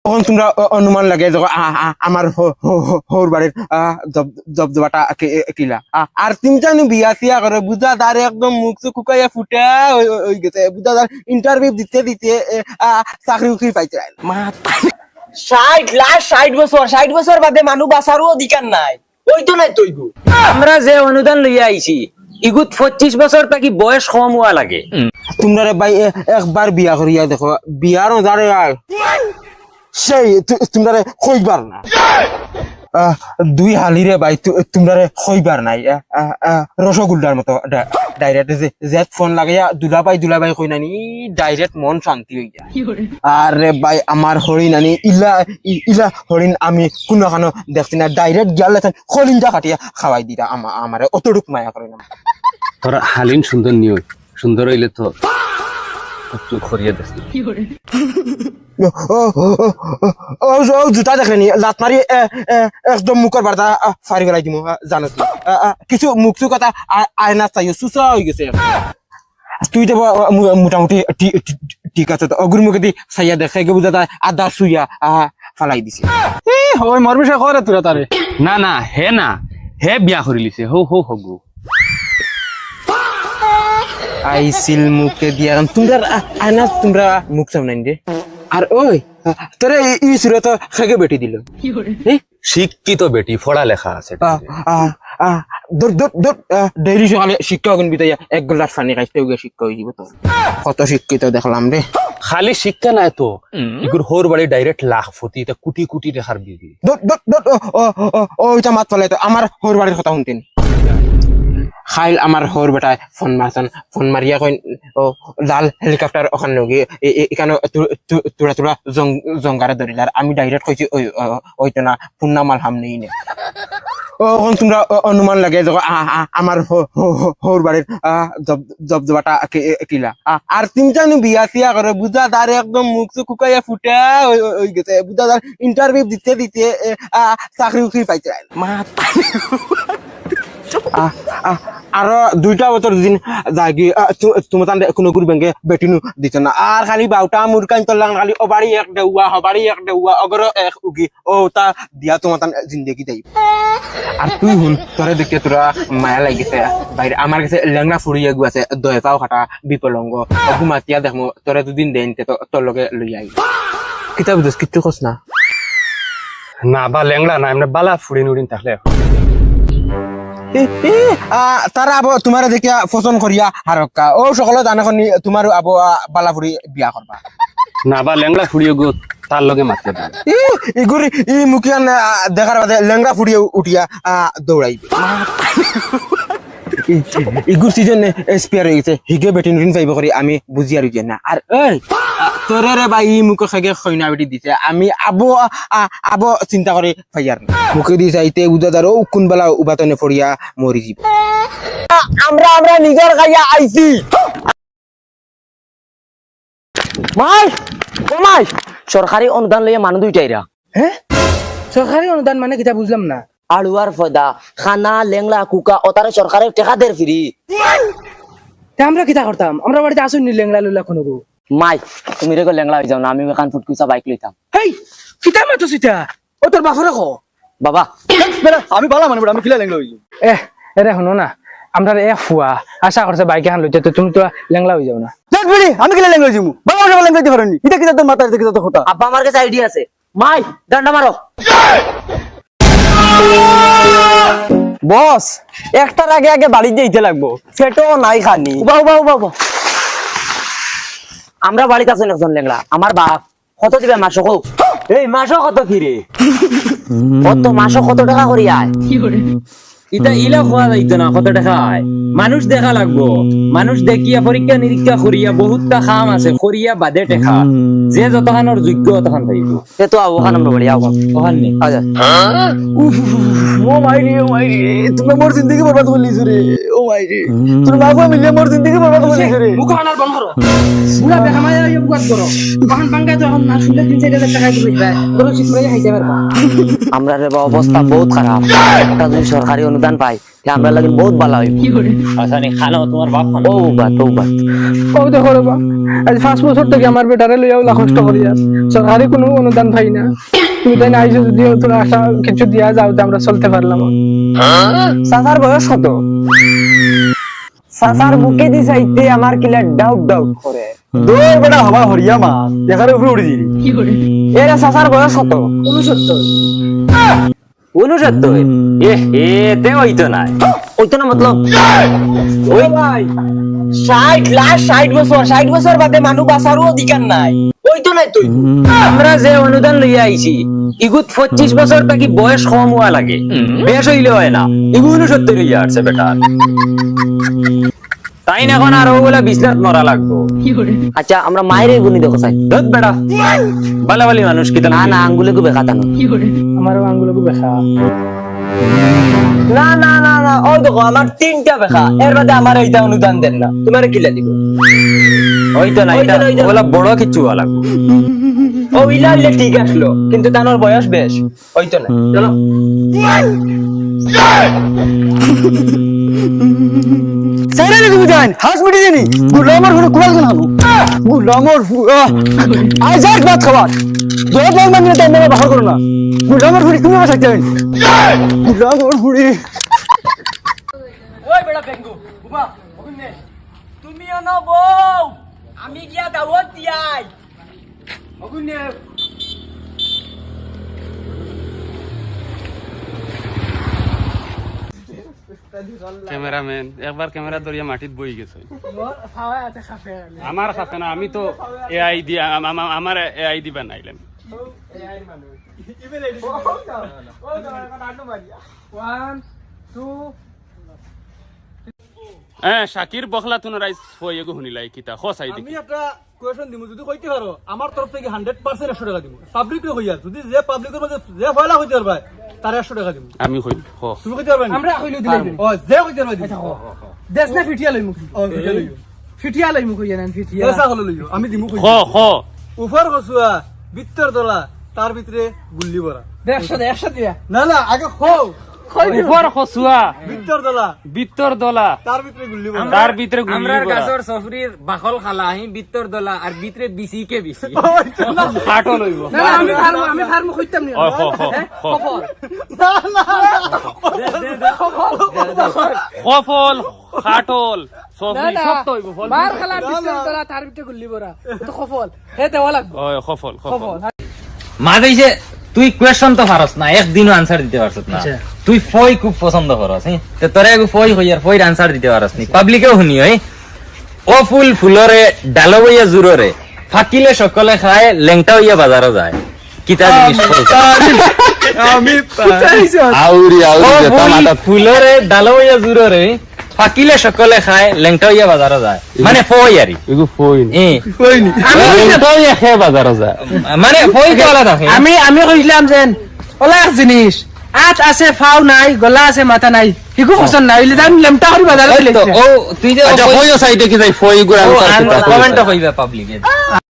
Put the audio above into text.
তখন তোমরা অনুমান লাগে যখন আমার হৌর বাড়ির জবজবাটা কিলা আর তিনটা বিয়া সিয়া করে বুঝা তার একদম মুখ চুখ কুকাইয়া ফুটা হয়ে গেছে বুঝা তার ইন্টারভিউ দিতে দিতে চাকরি উকরি পাইতে 60 বছর বাদে মানুষ বাঁচারও অধিকার নাই ওই তো নাই তৈগু আমরা যে অনুদান লইয়া আইছি ইগুত 25 বছর থাকি বয়স কম হওয়া লাগে তোমরা ভাই একবার বিয়া করিয়া দেখো বিয়ার যারে সেই তোমরা কইবার না দুই হালিরে ভাই তোমরা কইবার নাই রসগোল্লার মতো ডাইরেক্ট যে ফোন লাগাইয়া দুলাবাই কই নানি ডাইরেক্ট মন শান্তি হই যায় আরে ভাই আমার হরিণ আনি ইলা হরিণ আমি কোনো খানো দেখছি না ডাইরেক্ট গেলে হরিণটা কাটিয়া খাওয়াই দিতা আমার অতটুক মায়া করে না তোর হালিম সুন্দর নিও সুন্দর হইলে তো চোখ করিয়া দেখ জুতা দেখলেনি লাত মারি একদম মুখের বার্তা ফারি ফেলাই দিম জানো কিছু মুখ চুখ কথা আয়না চাইও সুসা হয়ে গেছে তুই তো মোটামুটি ঠিক আছে অগুর মুখে দি চাইয়া দেখে গে বুঝা আদা সুইয়া ফালাই দিছে হয় মর বিষয় করে তোরা তারে না হে বিয়া কৰি লিছে হৌ হগু আইসিল মুখে দিয়া তোমরা আয়না তোমরা মুখ সামনাই রে আর ওই তোরে ই সুরে তো খেগে বেটি দিল শিক্ষিত বেটি পড়া লেখা আছে ডেইলি সকালে শিক্ষা গুণ বিতাইয়া এক গ্লাস পানি খাইতে গিয়ে শিক্ষা হয়ে যাব তো কত শিক্ষিত দেখলাম রে খালি শিক্ষা নাই তো ইগুর হোর বাড়ি ডাইরেক্ট লাখপতি তা কোটি কোটি টাকার বিবি ওইটা মাত পালাই তো আমার হোর বাড়ির কথা শুনতেন খাইল আমার হোর বেটায় ফোন মারছেন ফোন মারিয়া কই ও লাল হেলিকপ্টার ওখানে গিয়ে এখানে তোরা জঙ্গারে ধরিলার আমি ডাইরেক্ট কইছি ওইটা না পূর্ণা মাল হাম নেই নে ওখান তোমরা অনুমান লাগে যখন আমার হোর বাড়ির জবজবাটা কিলা আর তিনটা বিয়া সিয়া করে বুঝা তার একদম মুখ চুখ কুকাইয়া ফুটা হয়ে গেছে বুঝা তার ইন্টারভিউ দিতে দিতে চাকরি উকরি পাইতে আরো 2টা বছর দিন যাগি তোমার কোনো গুরু ব্যাংকে বেটিনু দিত না আর খালি বাউটা মুরকান তোলাং খালি ওবাড়ি এক দেউয়া হবাড়ি এক দেউয়া অগর এক উগি ও তা দিয়া তোমার জিন্দগি দেই আর তুই হুন তোরে দেখতে তোরা মায়া লাগিছে বাইরে আমার কাছে লেংনা ফুরিয়ে গু আছে দয়পাও খাটা বিপলঙ্গ ঘুমাতিয়া দেখমো তোরে দুদিন দেন তো তোর লগে লই আই কিতাব দোস কিচ্ছু কস না না বা লেংড়া না এমনি বালা ফুড়ি নুড়িন থাকলে তারা আবো তোমার দেখিয়া পছন্দ করিয়া হারক্কা ও সকলে জানে তোমার আবো বালাফুরি বিয়া করবা না বা লেংড়া ফুড়িয়ে গো তার লগে মারতে দেন ইগুরি ই মুখিয়ান দেখার বাদে লেংড়া ফুড়িয়ে উঠিয়া দৌড়াইবে ইগুর সিজন এক্সপায়ার হয়ে গেছে হিগে বেটি নুরিন পাইব করি আমি বুঝি আর না আর এই তোরে রে বা ই মুখে খাগে খৈনা বেটি দিছে আমি আবো চিন্তা করে ফাইয়ার মুখে দি চাইতে উদাদার ও কোনবেলা উবাতনে ফড়িয়া মরি যাব আমরা নিজের খাইয়া আইছি মাই সরকারি অনুদান লইয়া মানুষ দুইটাইরা হ্যাঁ সরকারি অনুদান মানে কিতা বুঝলাম না আলুয়ার ফয়দা খানা লেংলা কুকা ওতারে সরকারের টাকা দের ফ্রি আমরা কিতা করতাম আমরা বাড়িতে আসুন নি লেংলা লুলা কোনো মাই তুমি রে লেংলা হই যাও না আমি কান ফুটকুসা বাইক লইতাম হেই কিতা মাতো সিতা ও তোর বাফরে কো বাবা আমি বালা মানে আমি কিলা লেংলা হই এরে শুনো না আমরা এক ফুয়া আশা করছে বাইক হান লইতে তো তুমি তো লেংলা হই যাও না দেখ বলি আমি কিলা লেংলা হইছি বাবা আমার লেংলা দিতে পারনি এটা কিতা তোর মাথায় দেখি তো কথা আব্বা আমার কাছে আইডিয়া আছে মাই ডান্ডা মারো বস একটার আগে বাড়ি যেতে লাগবো সেটো নাই খানি বাবা আমরা বাড়িতে আছেন একজন লেংলা আমার বাপ কত দিবে মাসক এই মাসক কত ফিরে কত মাসক কত টাকা করি আয় ইটা ইলা খোয়া যাইতো না কত টাকা আয় মানুষ দেখা লাগবো মানুষ দেখিয়া পরীক্ষা নিরীক্ষা করিয়া বহুতটা খাম আছে করিয়া বাদে টেকা যে যতখানোর যোগ্য তখন থাকবো সে তো ওখান আমরা বাড়ি আও ওখান নেই ও মাইরি তুমি মোর জিন্দগি বরবাদ করলিস রে ও আইরে তোর বাবু মিলে মোর জিন্দগি বরবাদ করে দিছে রে মুখ আনার বন্ধ করো বুড়া বেকা মায়া ইয়ে বুয়াত করো বাহান বাঙ্গা তো এখন না শুনলে 3-4 টাকা দিবে বড় শীত করে খাইতে পারবা আমরা রে অবস্থা বহুত খারাপ একটা যদি সরকারি অনুদান পাই তে আমরা লাগি বহুত ভালো হইব আচ্ছা নি খানো তোমার বাপ খানো তৌবা ও দেখো রে বা আজ 5 বছর থেকে আমার বেটারে লইয়াও লা কষ্ট করি আর সরকারি কোনো অনুদান পাই না তুমি তাই না আইছো যদি তোর আশা কিছু দিয়া যাও তো আমরা চলতে পারলাম সাসার বয়স কত সাসার বুকে দি চাইতে আমার কিলা ডাউট করে দই বেটা হবা হরিয়া মা দেখারে উপরে উড়ি দিলি এরা সাসার বয়স কত 69 তে হইতো না ওইতো না মতলব ওই ভাই 60 বছর বাদে মানুষ বাঁচারও অধিকার নাই ওইতো নাই তুই আমরা যে অনুদান লইয়া আইছি ইগুত 25 বছর থাকি বয়স কম হওয়া লাগে বেশ হইলে হয় না ইগু 69 হইয়া আসছে বেটা তাই না এখন আর ওগুলা বিছনাত মরা লাগবো আচ্ছা আমরা মায়ের গুনি দেখো চাই ধত বেটা বালাবালি মানুষ কি না আঙ্গুলে কো বেকাতানো আমারও আঙ্গুলকে বেকা না ও দেখো আমার 3টা বেকা এর বাদে আমার এইটা অনুদান দেন না তোমারে কিলা দিব হইতো না এটা ওগুলা বড় কিছু হওয়া লাগবো ও ইলা ঠিক আসলো কিন্তু তানোর বয়স বেশ হইতো না চলো সাইরা রে তুমি জান হাস মিটি জানি গুলামর হলো কুয়াল জানো গুলামর আজ এক বাত খাবার দোয়া দোয়া মানে তাই না বাহার করো না গুলামর ফুড়ি তুমি বাসাইতে গুলামর ফুড়ি ওই বেটা বেঙ্গু উমা ওখানে তুমিও না বউ আমি গিয়া দাওয়াত দিয়াই ওখানে ক্যামেরাম্যান একবার ক্যামেরা ধরিয়া মাটিত বই গেছে আমার খাফে না আমি তো এআই দিয়া আমার এআই দিবা নাইলাম শাকির বখলা তুন রাইস হয়ে গো শুনিলাই কিতা খসাই দেখি আমি একটা কোয়েশ্চন দিমু যদি কইতে পারো আমার তরফ থেকে 100% 100 টাকা দিমু পাবলিক কে হইয়া যদি যে পাবলিকের মধ্যে যে ফয়লা হইতে পারবা তার 100 টাকা দিমু আমি হই হ তুমি কইতে পারবা আমরা কইলো দিলাই ও যে কইতে পারবা দেশ না ফিটিয়া লই মুখ ও ফিটিয়া লইও ফিটিয়া লই মুখ ইয়া না ফিটিয়া এসা হলো লইও আমি দিমু কই খ খ উপর হসুয়া ভিতর দলা তার ভিতরে গুল্লি ভরা 100 দিয়া না আগে হো উপর খসুয়া ভিতর দলা ভিতর দলা তার ভিতরে গুল্লি ভরা তার ভিতরে গুলি আমরার ভরা গাছর সফরির বাকল খালা হি বিত্তর দলা আর ভিতরে বিসি কে বিসি ফাটো লইব না আমি ফার্ম কইতাম নি ও খ খ খ খফল খাটল সফরি সব তো হইব ফল মার খালা ভিতর তোলা তার ভিতরে গুল্লি ভরা তো খফল হে দেওয়া লাগবে ও খফল খফল মা কইছে তুই কোয়েশ্চন তো পারস না একদিনও আনসার দিতে পারছ না তুই ফই খুব পছন্দ করস হ্যাঁ তো তোরে ফই হইয়ার ফইর আনসার দিতে পারস নি পাবলিকেও শুনি হই ও ফুল ফুলরে ডালো হইয়া জুররে ফাকিলে সকলে খায় লেংটা হইয়া বাজারও যায় কিতা জিনিস আমি আউরি ও আউরি ফুল ফুলরে ডালো হইয়া জুররে ফাকিলে সকলে খায় লেংটা হইয়া বাজারও যায় মানে ফই আরি এগু ফইন কইনি তো ইয়া খে বাজার যায় মানে ফই তো আলাদা আমি কইলাম যেন ওলা এক জিনিস আট আছে ফাও নাই গলা আছে মাথা নাই হিকু পছন্দ নাই হইলে দাম লেমটা করি বাজারে তো ও তুই যে আচ্ছা কইও সাইডে কি যাই ফই গুড়া কমেন্ট কইবা পাবলিকে